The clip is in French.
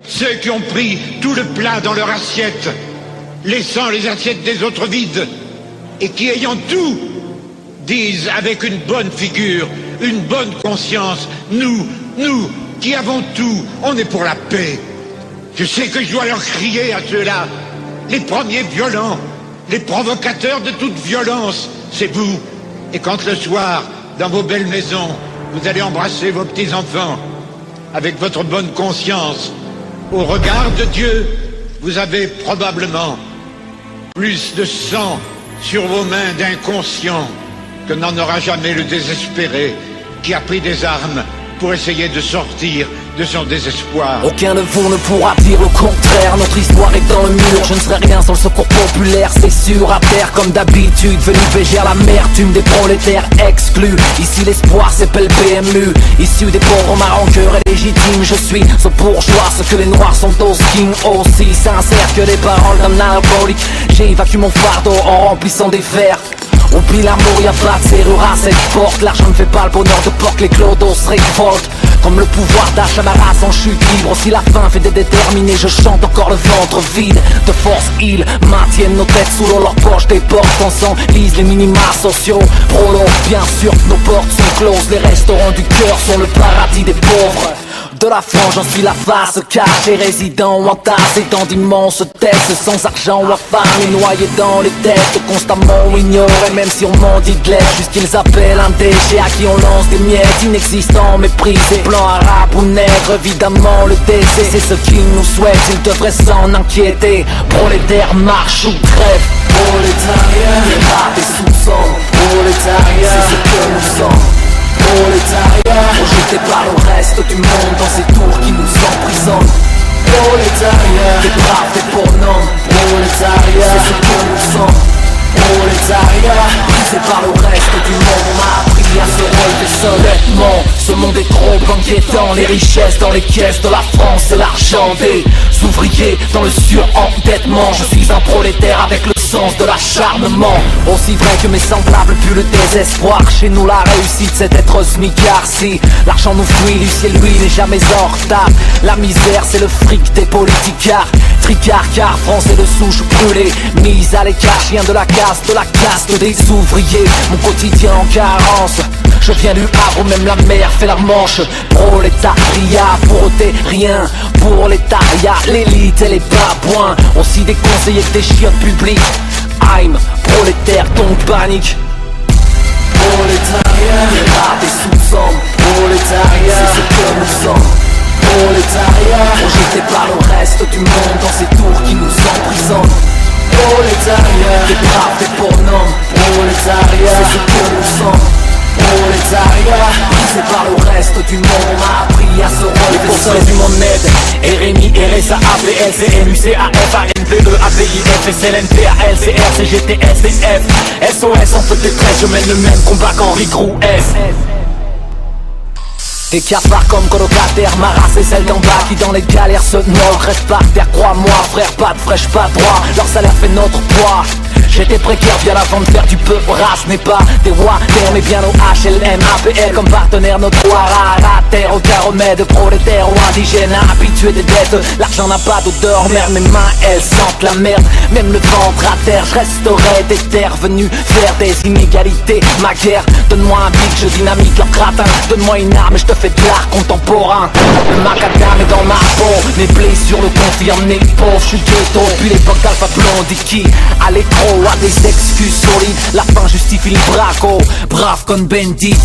Ceux qui ont pris tout le plat dans leur assiette, laissant les assiettes des autres vides, et qui, ayant tout, disent avec une bonne figure, une bonne conscience, nous, qui avons tout, on est pour la paix. Je sais que je dois leur crier à ceux-là, les premiers violents, les provocateurs de toute violence, c'est vous. Et quand le soir, dans vos belles maisons, vous allez embrasser vos petits-enfants, avec votre bonne conscience, au regard de Dieu, vous avez probablement plus de sang sur vos mains d'inconscient que n'en aura jamais le désespéré qui a pris des armes pour essayer de sortir de son désespoir. Aucun de vous ne pourra dire le contraire. Notre histoire est dans le mur. Je ne serai rien sans le secours populaire, c'est sûr. À terre comme d'habitude, venu végère l'amertume des prolétaires exclus. Ici l'espoir s'appelle PMU. Issu des pauvres maroncœurs et légitimes, je suis ce bourgeois, ce que les noirs sont aux kings. Aussi sincère que les paroles d'un alcoolique. J'évacue mon fardeau en remplissant des verres. Oublie l'amour, y'a pas de serrure à cette porte. L'argent ne fait pas le bonheur de porte, les clodos se révoltent. Comme le pouvoir d'achat, ma race en chute libre. Si la faim fait des déterminés, je chante encore le ventre vide. De force, ils maintiennent nos têtes sous l'eau, leurs poches des portes. On s'enlise les minima sociaux. Prolo, bien sûr, nos portes sont closes. Les restaurants du cœur sont le paradis des pauvres. De la France, j'en suis la face cachée, résident entassé dans d'immenses têtes, sans argent ou affamés, noyés dans les têtes, constamment ignorés, même si on m'en dit de l'aide, jusqu'ils appellent un déchet à qui on lance des miettes, inexistants, méprisés, blancs, arabes ou nègres, évidemment le décès, c'est ce qu'ils nous souhaitent, ils devraient s'en inquiéter, prolétaires, marche ou crève, prolétariat, les rats et soupçons, prolétariat, c'est ce que nous sommes. Prolétariat, rejeté par le reste du monde dans ces tours qui nous emprisonnent. Prolétariat, des braves, des bonhommes. Prolétariat, c'est ce que nous sommes. Prolétariat, brisé par le reste du monde. On m'a appris à se relever solidement. Ce monde est trop inquiétant. Les richesses dans les caisses de la France et l'argent des ouvriers dans le surendettement. Je suis un prolétaire avec le sens de l'acharnement. Aussi vrai que mes semblables puent le désespoir. Chez nous la réussite c'est être smicard. Si l'argent nous fuit, Lucien lui n'est jamais en retard. La misère c'est le fric des politicards. Tricard car France est de souche brûlée. Mise à l'écart, chien de la caste des ouvriers. Mon quotidien en carence. Je viens du Havre, même la mer fait la manche. Prolétariat, pauvreté, rien. Pour l'Étariat, l'élite et les babouins. Aussi des conseillers que des chiottes publics. I'm prolétaire, donc panique. Prolétariat, les rats des sous-hommes. Prolétariat, c'est ce que nous sommes. Prolétariat, rejeté par le reste du monde dans ces tours qui nous emprisonnent. Prolétariat, des braves, des bonhommes. Prolétariat, c'est ce que nous sommes. Prolétariat, brisé par le reste du monde, on m'a appris à se relever. Pour ceux du monde aide, RMI, RSA, APL, CNU, CAF, ANPE, APIF, SLN, PAL, CR, CGT, SDF, SOS en feu de détresse, je mène le même combat qu'Henri Grouès. Des cafards comme colocataires, ma race est celle d'en bas qui dans les galères se noient. Reste par terre, crois-moi frère, pas de fraîche, pas droit. Leur salaire fait notre poids. J'étais précaire bien avant de faire du peu. Race n'est pas des rois, mais bien au HLM, APL comme partenaire notoire. À terre, aucun remède, prolétaire ou indigène, habitué des dettes. L'argent n'a pas d'odeur, merde, mes mains elles sentent la merde. Même le ventre à terre, je resterai des terres venues faire des inégalités. Ma guerre, donne-moi un bic, je dynamite leur gratin. Donne-moi une arme et je te fais de l'art contemporain. Le macadam est dans ma peau, mes blessures le confirment, les pauvres, je suis ghetto. Puis l'époque d'Alpha Blondy qui à l'écro a des excuses solides. La fin justifie les bracos, brave comme Bendit.